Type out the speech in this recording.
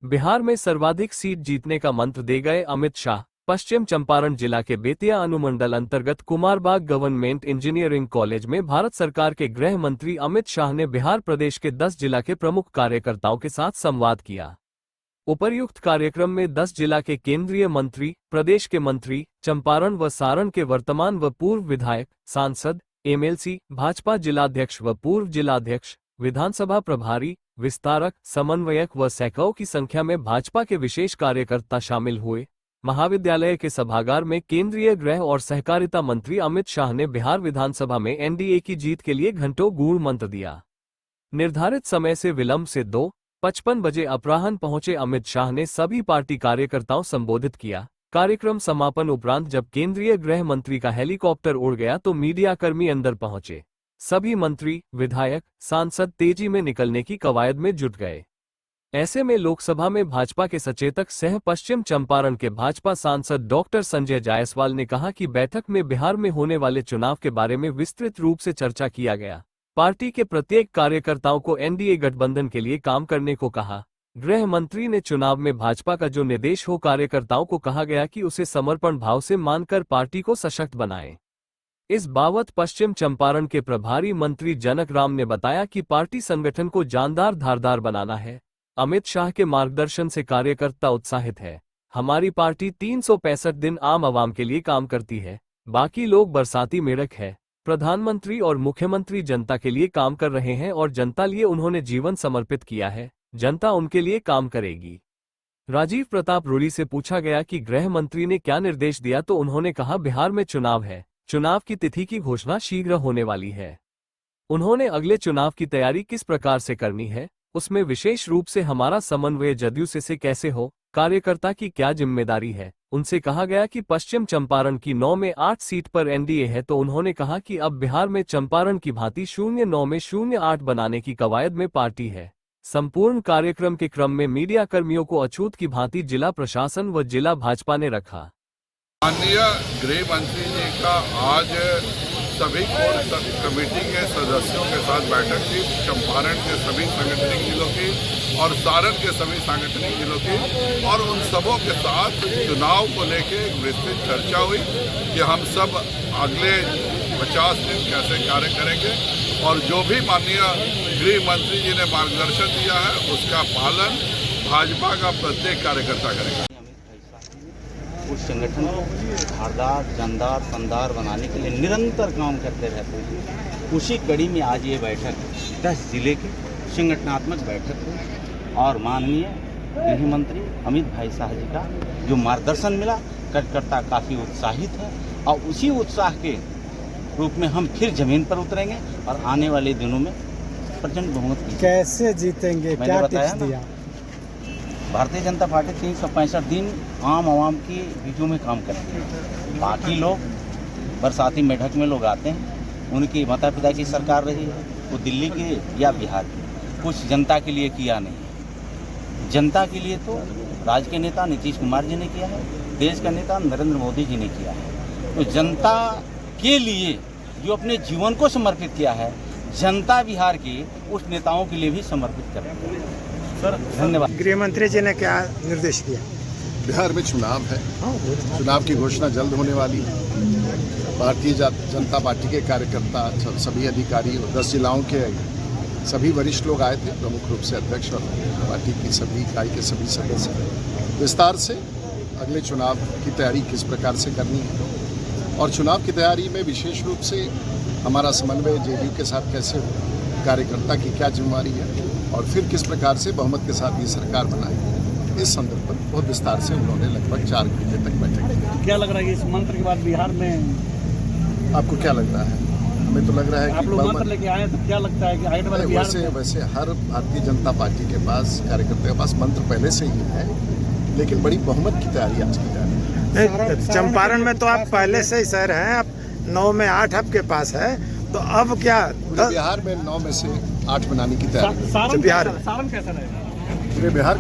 बिहार में सर्वाधिक सीट जीतने का मंत्र दे गए अमित शाह। पश्चिम चंपारण जिला के बेतिया अनुमंडल अंतर्गत कुमारबाग गवर्नमेंट इंजीनियरिंग कॉलेज में भारत सरकार के गृह मंत्री अमित शाह ने बिहार प्रदेश के 10 जिला के प्रमुख कार्यकर्ताओं के साथ संवाद किया। उपर्युक्त कार्यक्रम में 10 जिला के केंद्रीय मंत्री, प्रदेश के मंत्री, चंपारण व सारण के वर्तमान व पूर्व विधायक, सांसद, एमएलसी, भाजपा जिलाध्यक्ष व पूर्व जिलाध्यक्ष, विधानसभा प्रभारी, विस्तारक, समन्वयक व सैकड़ों की संख्या में भाजपा के विशेष कार्यकर्ता शामिल हुए। महाविद्यालय के सभागार में केंद्रीय गृह और सहकारिता मंत्री अमित शाह ने बिहार विधानसभा में एनडीए की जीत के लिए घंटों गूढ़ मंत्र दिया। निर्धारित समय से विलंब से 2:55 बजे अपराह्न पहुंचे अमित शाह ने सभी पार्टी कार्यकर्ताओं संबोधित किया। कार्यक्रम समापन उपरांत जब केंद्रीय गृह मंत्री का हेलीकॉप्टर उड़ गया तो मीडियाकर्मी अंदर पहुंचे। सभी मंत्री, विधायक, सांसद तेजी में निकलने की कवायद में जुट गए। ऐसे में लोकसभा में भाजपा के सचेतक सह पश्चिम चंपारण के भाजपा सांसद डॉक्टर संजय जायसवाल ने कहा कि बैठक में बिहार में होने वाले चुनाव के बारे में विस्तृत रूप से चर्चा किया गया। पार्टी के प्रत्येक कार्यकर्ताओं को एनडीए गठबंधन के लिए काम करने को कहा। गृह मंत्री ने चुनाव में भाजपा का जो निर्देश हो, कार्यकर्ताओं को कहा गया कि उसे समर्पण भाव से मानकर पार्टी को सशक्त बनाएं। इस बाबत पश्चिम चंपारण के प्रभारी मंत्री जनक राम ने बताया कि पार्टी संगठन को जानदार धारदार बनाना है। अमित शाह के मार्गदर्शन से कार्यकर्ता उत्साहित है। हमारी पार्टी 365 दिन आम आवाम के लिए काम करती है, बाकी लोग बरसाती मेढक है। प्रधानमंत्री और मुख्यमंत्री जनता के लिए काम कर रहे हैं और जनता लिए उन्होंने जीवन समर्पित किया है, जनता उनके लिए काम करेगी। राजीव प्रताप रूडी से पूछा गया कि गृह मंत्री ने क्या निर्देश दिया तो उन्होंने कहा, बिहार में चुनाव है, चुनाव की तिथि की घोषणा शीघ्र होने वाली है। उन्होंने अगले चुनाव की तैयारी किस प्रकार से करनी है, उसमें विशेष रूप से हमारा समन्वय जदयू से कैसे हो, कार्यकर्ता की क्या जिम्मेदारी है। उनसे कहा गया कि पश्चिम चंपारण की 9 में 8 सीट पर एनडीए है तो उन्होंने कहा कि अब बिहार में चंपारण की भांति 09 में 08 बनाने की कवायद में पार्टी है। संपूर्ण कार्यक्रम के क्रम में मीडिया कर्मियों को अछूत की भांति जिला प्रशासन व जिला भाजपा ने रखा। माननीय गृह मंत्री जी का आज सभी कोर कमेटी के सदस्यों के साथ बैठक थी। चंपारण के सभी सांगठनिक जिलों की और सारण के सभी सांगठनिक जिलों की, और उन सबों के साथ चुनाव को लेकर एक विस्तृत चर्चा हुई कि हम सब अगले 50 दिन कैसे कार्य करेंगे, और जो भी माननीय गृह मंत्री जी ने मार्गदर्शन दिया है उसका पालन भाजपा का प्रत्येक कार्यकर्ता करेगा। उस संगठन को धारदार, जानदार, शानदार बनाने के लिए निरंतर काम करते रहते हैं। उसी कड़ी में आज ये बैठक 10 जिले की संगठनात्मक बैठक हुई और माननीय गृह मंत्री अमित भाई शाह जी का जो मार्गदर्शन मिला, कार्यकर्ता काफ़ी उत्साहित है और उसी उत्साह के रूप में हम फिर जमीन पर उतरेंगे और आने वाले दिनों में प्रचंड बहुमत की। कैसे जीतेंगे, क्या टिप्स दिया? भारतीय जनता पार्टी 365 दिन आम आवाम की बीचों में काम करती है। बाकी लोग बरसाती मेढक में लोग आते हैं, उनकी माता पिता की सरकार रही है, वो दिल्ली की या बिहार की, कुछ जनता के लिए किया नहीं। जनता के लिए तो राज्य के नेता नीतीश कुमार जी ने किया है, देश का नेता नरेंद्र मोदी जी ने किया है। तो जनता के लिए जो अपने जीवन को समर्पित किया है, जनता बिहार की उस नेताओं के लिए भी समर्पित करेंगे। सर धन्यवाद। गृह मंत्री जी ने क्या निर्देश दिया? बिहार में चुनाव है, चुनाव की घोषणा जल्द होने वाली है। भारतीय जनता पार्टी के कार्यकर्ता, सभी अधिकारी और 10 जिलाओं के सभी वरिष्ठ लोग आए थे, प्रमुख रूप से अध्यक्ष और पार्टी की सभी इकाई के सभी सदस्य विस्तार से अगले चुनाव की तैयारी किस प्रकार से करनी है और चुनाव की तैयारी में विशेष रूप से हमारा समन्वय जेडीयू के साथ कैसे हो, कार्यकर्ता की क्या जिम्मेदारी है और फिर किस प्रकार से बहुमत के साथ ये सरकार बनाएगी, इस संदर्भ पर बहुत विस्तार से उन्होंने लगभग 4 घंटे तक बैठक की। क्या लग रहा है कि इस मंत्र के बाद बिहार में आपको क्या लगता है? हमें तो लग रहा है आप लोग मंत्र लेके आए तो क्या लगता है कि आगे वाले बिहार में? वैसे हर भारतीय जनता पार्टी के पास, कार्यकर्ता के पास मंत्र पहले से ही है, लेकिन बड़ी बहुमत की तैयारी आज की जा रही है। चंपारण में तो आप पहले से ही शहर हैं, अब 9 में 8 आपके पास है, तो अब क्या बिहार में 9 में से 8 बनाने की तैयारी? बिहार पूरे बिहार